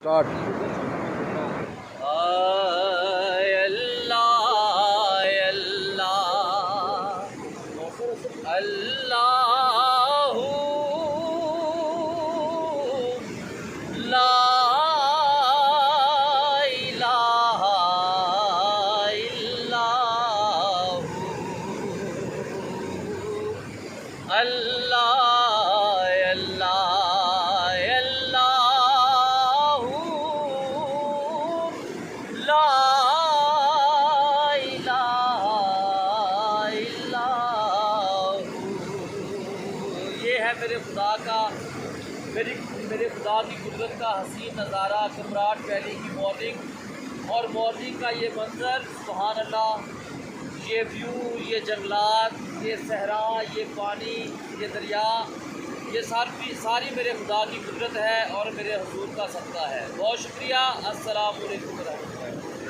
Start. اللہ لا الہ الا اللہ لا الہ الا یہ ہے میرے خدا کا میرے خدا کی قدرت کا حسین نظارہ کمراٹ ویلی کی مارننگ اور مارننگ کا یہ منظر سبحان اللہ، یہ ویو، یہ جنگلات، یہ صحرا، یہ پانی، یہ دریا، یہ ساری میرے خدا کی قدرت ہے اور میرے حضور کا صدقہ ہے۔ بہت شکریہ۔ السلام علیکم ورحمۃ اللہ۔